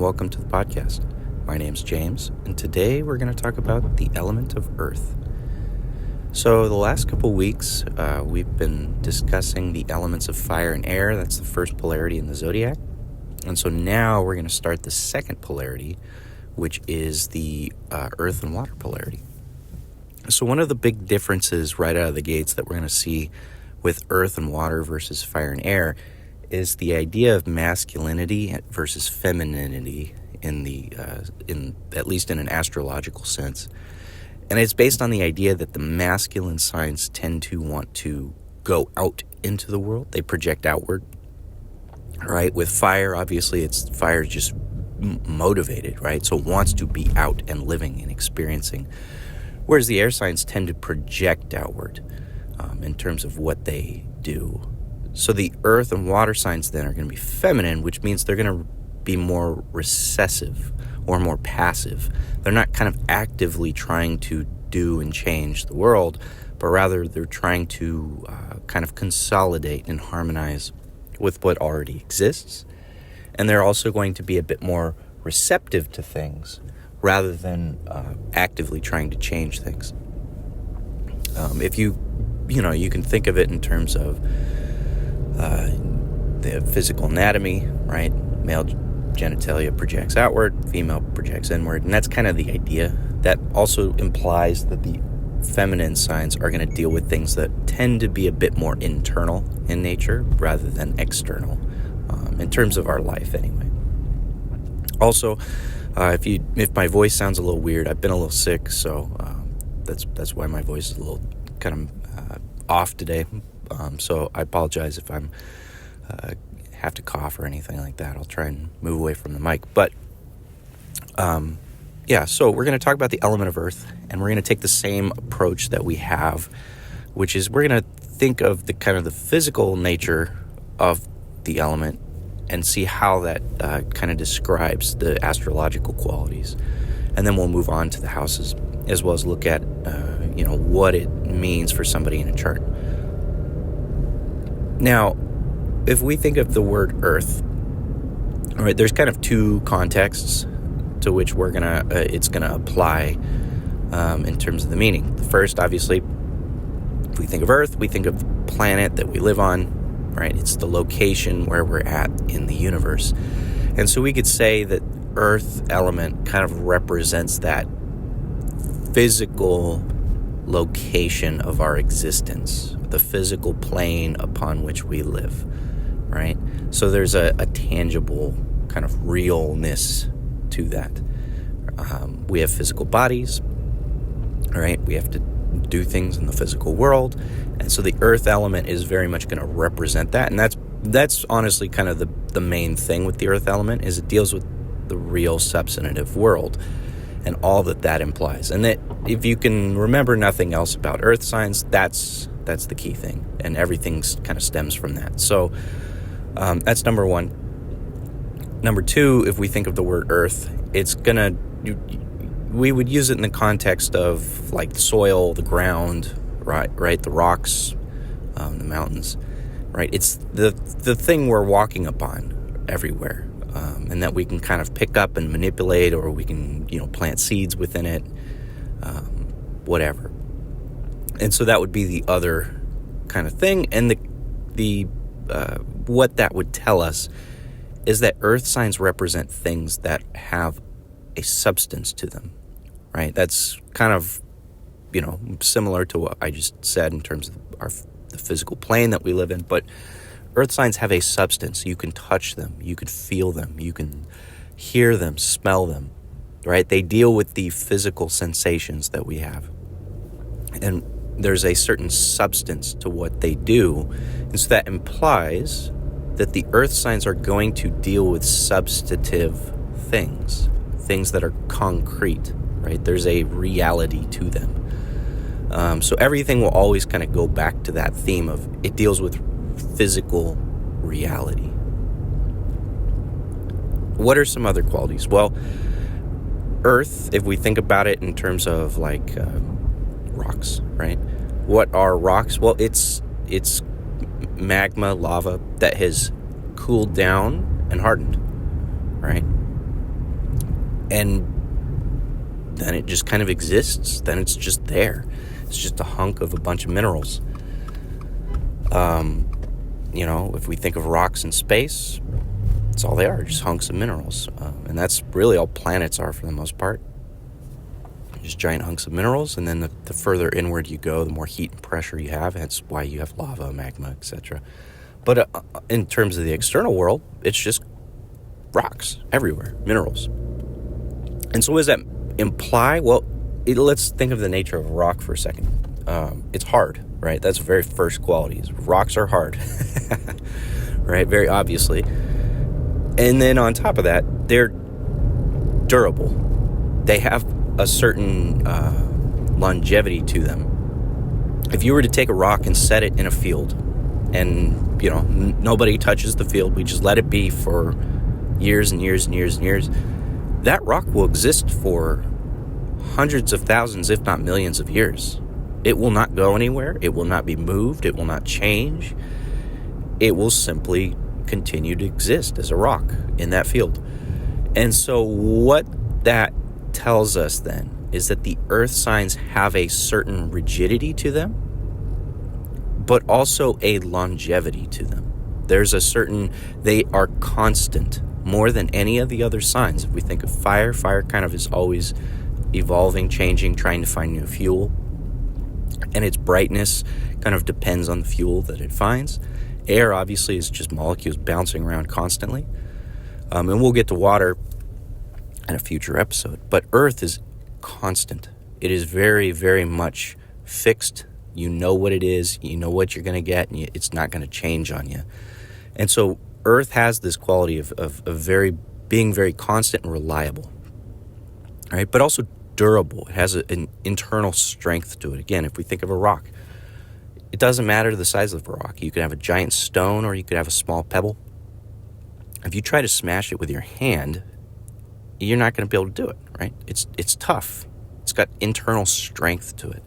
welcome to the podcast. My name's James, and today we're going to talk about the element of Earth. So the last couple weeks, we've been discussing the elements of fire and air. That's the first polarity in the zodiac. And so now we're going to start the second polarity, which is the earth and water polarity. So one of the big differences right out of the gates that we're going to see with earth and water versus fire and air is the idea of masculinity versus femininity in at least in an astrological sense. And it's based on the idea that the masculine signs tend to want to go out into the world. They project outward, right? With fire, obviously, fire is just motivated, right? So it wants to be out and living and experiencing. Whereas the air signs tend to project outward in terms of what they do. So the earth and water signs then are going to be feminine, which means they're going to be more recessive or more passive. They're not kind of actively trying to do and change the world, but rather they're trying to kind of consolidate and harmonize with what already exists. And they're also going to be a bit more receptive to things rather than actively trying to change things. If you can think of it in terms of the physical anatomy, right? Male genitalia projects outward, female projects inward, and that's kind of the idea. That also implies that the feminine signs are going to deal with things that tend to be a bit more internal in nature rather than external, in terms of our life anyway. Also, if my voice sounds a little weird, I've been a little sick, so that's why my voice is a little kind of off today. So I apologize if I'm have to cough or anything like that. I'll try and move away from the mic. But so we're going to talk about the element of Earth, and we're going to take the same approach that we have, which is we're going to think of the kind of the physical nature of the element and see how that kind of describes the astrological qualities. And then we'll move on to the houses, as well as look at what it means for somebody in a chart. Now, if we think of the word Earth, all right, there's kind of two contexts to which it's gonna apply in terms of the meaning. The first, obviously, if we think of Earth, we think of the planet that we live on, right? It's the location where we're at in the universe. And so we could say that Earth element kind of represents that physical location of our existence, the physical plane upon which we live, right? So there's a tangible kind of realness to that. We have physical bodies, right? We have to do things in the physical world, and so the earth element is very much going to represent that. And that's honestly kind of the main thing with the earth element, is it deals with the real substantive world and all that implies. And that if you can remember nothing else about earth signs, that's the key thing, and everything kind of stems from that. So that's number one. Number two, if we think of the word earth, we would use it in the context of like the soil, the ground, right? The rocks, the mountains, right? It's the thing we're walking upon everywhere, and that we can kind of pick up and manipulate, or we can, plant seeds within it, whatever. And so that would be the other kind of thing. And the what that would tell us is that earth signs represent things that have a substance to them, right? That's kind of, similar to what I just said in terms of the physical plane that we live in. But earth signs have a substance. You can touch them. You can feel them. You can hear them, smell them, right? They deal with the physical sensations that we have. And there's a certain substance to what they do. And so that implies that the earth signs are going to deal with substantive things that are concrete, right? There's a reality to them. So everything will always kind of go back to that theme of it deals with physical reality. What are some other qualities? Well, earth, if we think about it in terms of like rocks, right? What are rocks? Well, it's magma, lava that has cooled down and hardened, right? And then it just kind of exists. Then it's just there. It's just a hunk of a bunch of minerals. If we think of rocks in space, it's all they are, just hunks of minerals. And that's really all planets are for the most part. Just giant hunks of minerals, and then the further inward you go, the more heat and pressure you have. That's why you have lava, magma, etc. But in terms of the external world, it's just rocks everywhere, minerals. And so what does that imply? Well, let's think of the nature of a rock for a second. It's hard, right? That's the very first quality. Rocks are hard, right? Very obviously. And then on top of that, they're durable. They have a certain longevity to them. If you were to take a rock and set it in a field, and nobody touches the field, we just let it be for years and years and years and years, that rock will exist for hundreds of thousands, if not millions of years. It will not go anywhere. It will not be moved. It will not change. It will simply continue to exist as a rock in that field. And so what that tells us then is that the earth signs have a certain rigidity to them, but also a longevity to them. There's a certain, they are constant more than any of the other signs. If we think of fire kind of is always evolving, changing, trying to find new fuel. And its brightness kind of depends on the fuel that it finds. Air, obviously, is just molecules bouncing around constantly. And we'll get to water in a future episode. But Earth is constant. It is very, very much fixed. You know what it is. You know what you're going to get. And it's not going to change on you. And so Earth has this quality of being very constant and reliable. All right, but also durable. It has an internal strength to it. Again, if we think of a rock, it doesn't matter the size of the rock. You could have a giant stone or you could have a small pebble. If you try to smash it with your hand, you're not going to be able to do it, right? It's tough. It's got internal strength to it.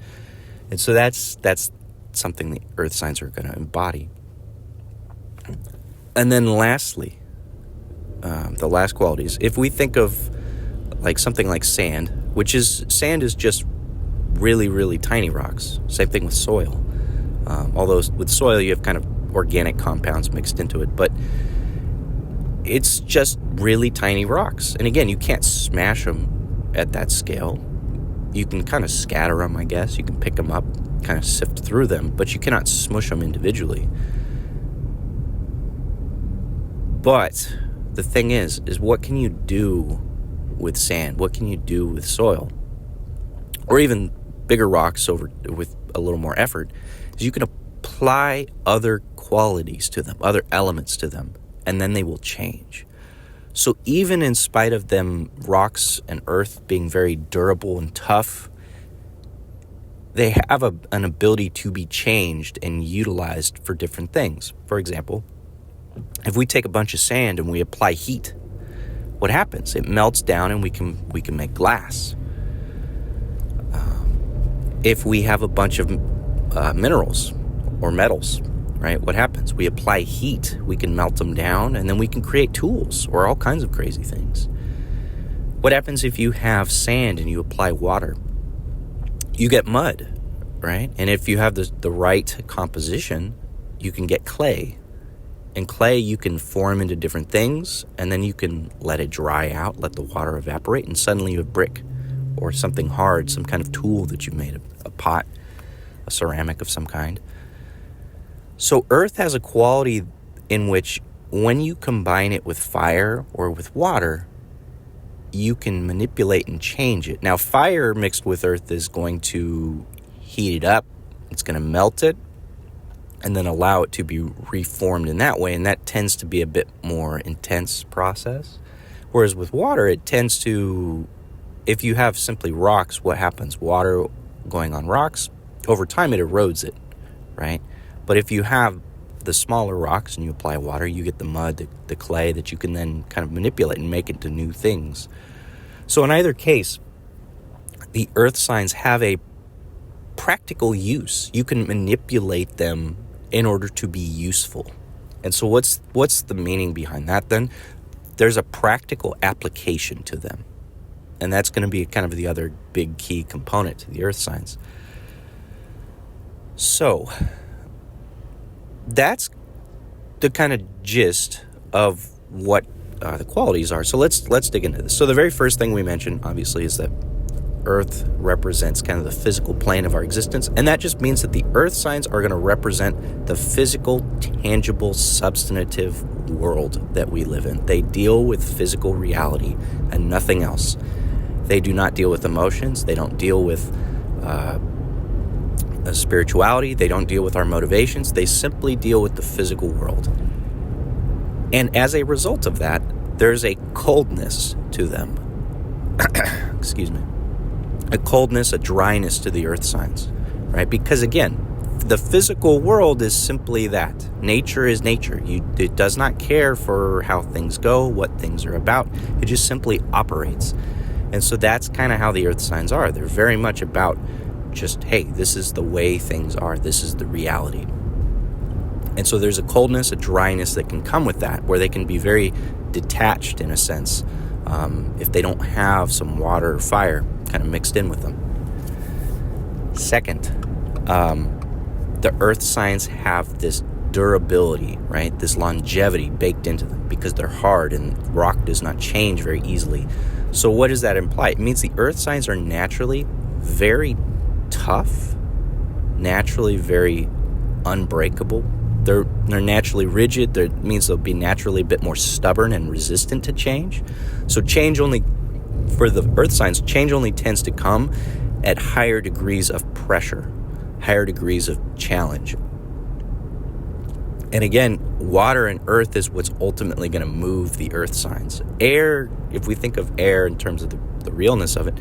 And so that's something the earth signs are going to embody. And then lastly, the last qualities, if we think of like something like sand is just really, really tiny rocks. Same thing with soil. Although with soil you have kind of organic compounds mixed into it, but it's just really tiny rocks. And again, you can't smash them at that scale. You can kind of scatter them, I guess. You can pick them up, kind of sift through them, but you cannot smush them individually. But the thing is what can you do with sand? What can you do with soil? Or even bigger rocks with a little more effort, is you can apply other qualities to them, other elements to them, and then they will change. So even in spite of them, rocks and earth being very durable and tough, they have an ability to be changed and utilized for different things. For example, if we take a bunch of sand and we apply heat, what happens? It melts down and we can make glass. If we have a bunch of minerals or metals, right? What happens? We apply heat, we can melt them down, and then we can create tools or all kinds of crazy things. What happens if you have sand and you apply water? You get mud, right? And if you have the right composition, you can get clay. And clay you can form into different things, and then you can let it dry out, let the water evaporate, and suddenly you have brick or something hard, some kind of tool that you made, a pot, a ceramic of some kind. So earth has a quality in which when you combine it with fire or with water, you can manipulate and change it. Now, fire mixed with earth is going to heat it up. It's going to melt it and then allow it to be reformed in that way. And that tends to be a bit more intense process. Whereas with water, it tends to, if you have simply rocks, what happens? Water going on rocks, over time it erodes it, right? But if you have the smaller rocks and you apply water, you get the mud, the clay that you can then kind of manipulate and make into new things. So in either case, the earth signs have a practical use. You can manipulate them in order to be useful. And so what's the meaning behind that then? There's a practical application to them. And that's going to be kind of the other big key component to the earth signs. So that's the kind of gist of what the qualities are. So let's dig into this. So the very first thing we mentioned, obviously, is that Earth represents kind of the physical plane of our existence, and that just means that the earth signs are going to represent the physical, tangible, substantive world that we live in. They deal with physical reality and nothing else. They do not deal with emotions. They don't deal with spirituality. They don't deal with our motivations. They simply deal with the physical world. And as a result of that, there's a coldness to them. Excuse me. A coldness, a dryness to the earth signs, right? Because again, the physical world is simply that. Nature is nature. It does not care for how things go, what things are about. It just simply operates. And so that's kind of how the earth signs are. They're very much about just, hey, this is the way things are. This is the reality. And so there's a coldness, a dryness that can come with that, where they can be very detached in a sense, if they don't have some water or fire kind of mixed in with them. Second, the earth signs have this durability, right? This longevity baked into them because they're hard and rock does not change very easily. So what does that imply? It means the earth signs are naturally very tough, naturally very unbreakable. They're naturally rigid. That means they'll be naturally a bit more stubborn and resistant to change. So for the earth signs, change only tends to come at higher degrees of pressure, higher degrees of challenge. And again, water and earth is what's ultimately going to move the earth signs. Air, if we think of air in terms of the realness of it,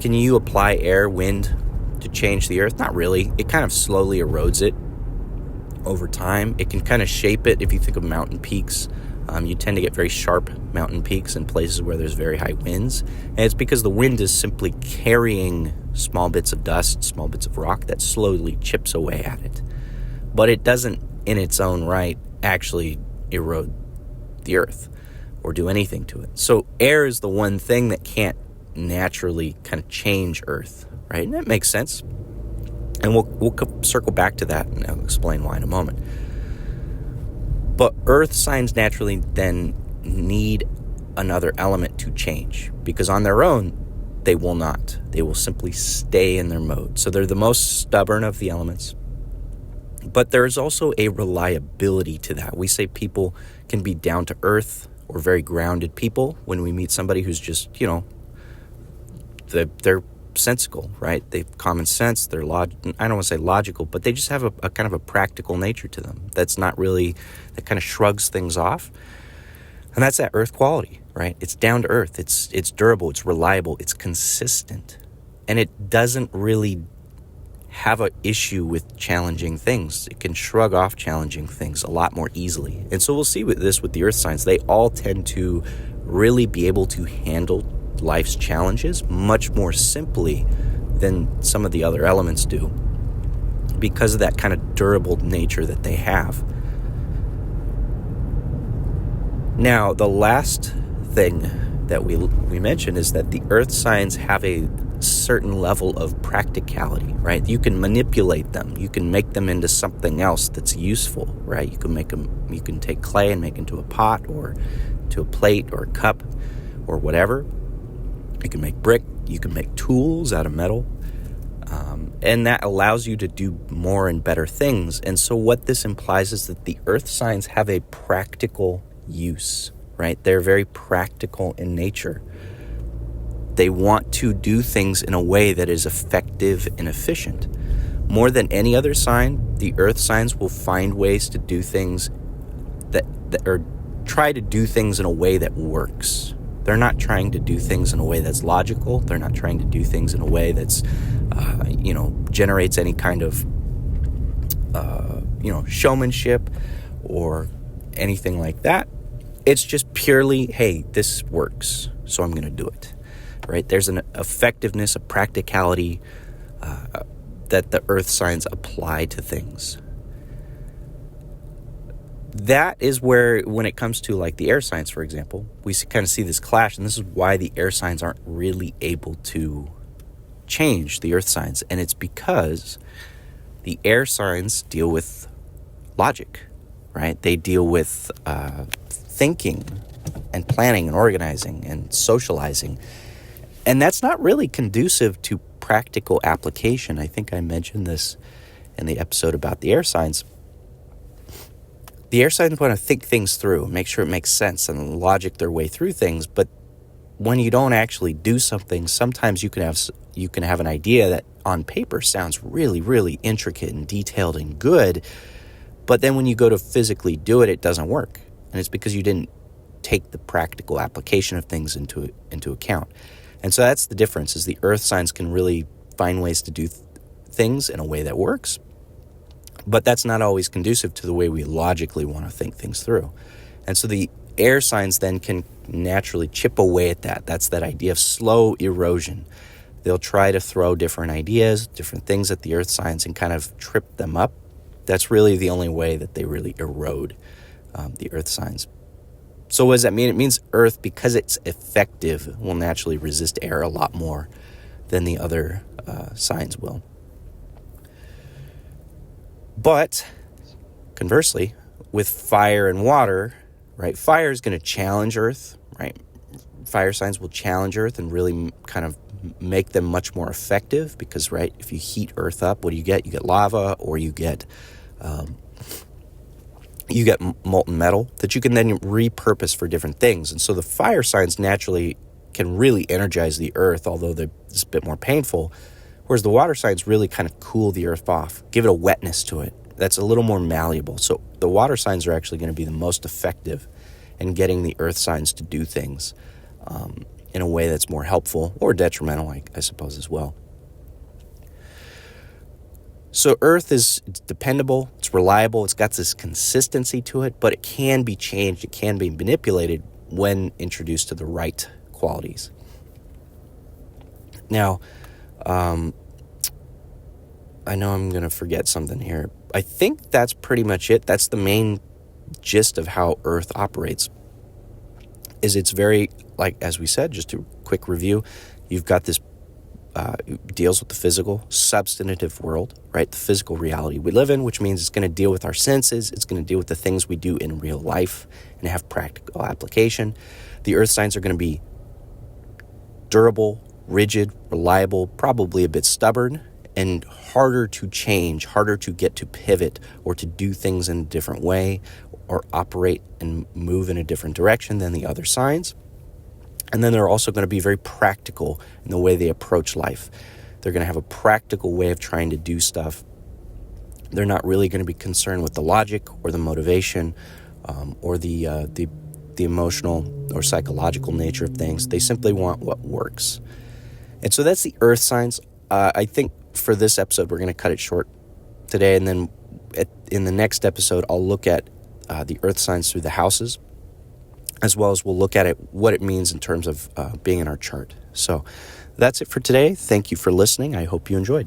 can you apply air, wind to change the earth? Not really. It kind of slowly erodes it over time. It can kind of shape it. If you think of mountain peaks, you tend to get very sharp mountain peaks in places where there's very high winds. And it's because the wind is simply carrying small bits of dust, small bits of rock that slowly chips away at it. But it doesn't, in its own right, actually erode the earth or do anything to it. So air is the one thing that can't naturally kind of change earth, right? And that makes sense. And we'll circle back to that and I'll explain why in a moment. But earth signs naturally then need another element to change because on their own, they will not. They will simply stay in their mode. So they're the most stubborn of the elements. But there's also a reliability to that. We say people can be down to earth or very grounded people when we meet somebody who's just, they're sensical, right? They've common sense. They're I don't want to say logical, but they just have a kind of a practical nature to them. That kind of shrugs things off. And that's that earth quality, right? It's down to earth. It's durable. It's reliable. It's consistent. And it doesn't really have an issue with challenging things. It can shrug off challenging things a lot more easily. And so we'll see with the earth signs. They all tend to really be able to handle life's challenges much more simply than some of the other elements do because of that kind of durable nature that they have. Now, the last thing that we mentioned is that the earth signs have a certain level of practicality, right? You can manipulate them. You can make them into something else that's useful, right? You can take clay and make it into a pot or to a plate or a cup or whatever. You can make brick, you can make tools out of metal, and that allows you to do more and better things. And so what this implies is that the earth signs have a practical use, right? They're very practical in nature. They want to do things in a way that is effective and efficient. More than any other sign, the earth signs will find ways to do things that or try to do things in a way that works. They're not trying to do things in a way that's logical. They're not trying to do things in a way that's, generates any kind of, showmanship or anything like that. It's just purely, hey, this works, so I'm going to do it, right? There's an effectiveness, a practicality that the earth signs apply to things. that is where, when it comes to like the air signs, for example, we kind of see this clash, and this is why the air signs aren't really able to change the earth signs. And it's because the air signs deal with logic, right? They deal with thinking and planning and organizing and socializing. And that's not really conducive to practical application. I think I mentioned this in the episode about the air signs. The air signs want to think things through, make sure it makes sense and logic their way through things. But when you don't actually do something, sometimes you can have an idea that on paper sounds really, really intricate and detailed and good. But then when you go to physically do it, it doesn't work. And it's because you didn't take the practical application of things into account. And so that's the difference, is the earth signs can really find ways to do things in a way that works. But that's not always conducive to the way we logically want to think things through. And so the air signs then can naturally chip away at that. That's that idea of slow erosion. They'll try to throw different ideas, different things at the earth signs and kind of trip them up. That's really the only way that they really erode the earth signs. So what does that mean? It means earth, because it's effective, will naturally resist air a lot more than the other signs will. But conversely, with fire and water, right? Fire is going to challenge earth, right? Fire signs will challenge earth and really kind of make them much more effective because, right, if you heat earth up, what do you get? You get lava, or you get molten metal that you can then repurpose for different things. And so the fire signs naturally can really energize the earth, although it's a bit more painful. Whereas the water signs really kind of cool the earth off, give it a wetness to it. That's a little more malleable. So the water signs are actually going to be the most effective in getting the earth signs to do things in a way that's more helpful or detrimental, I suppose, as well. So earth is dependable, it's reliable, it's got this consistency to it, but it can be changed, it can be manipulated when introduced to the right qualities. Now, I know I'm going to forget something here. I think that's pretty much it. That's the main gist of how Earth operates. Is it's very, like, as we said, just a quick review, you've got this deals with the physical, substantive world, right? The physical reality we live in, which means it's going to deal with our senses. It's going to deal with the things we do in real life and have practical application. The earth signs are going to be durable, rigid, reliable, probably a bit stubborn, and harder to change, harder to get to pivot or to do things in a different way or operate and move in a different direction than the other signs. And then they're also going to be very practical in the way they approach life. They're going to have a practical way of trying to do stuff. They're not really going to be concerned with the logic or the motivation or the emotional or psychological nature of things. They simply want what works. And so that's the earth signs. I think for this episode, we're going to cut it short today. And then in the next episode, I'll look at the earth signs through the houses, as well as we'll look at what it means in terms of being in our chart. So that's it for today. Thank you for listening. I hope you enjoyed.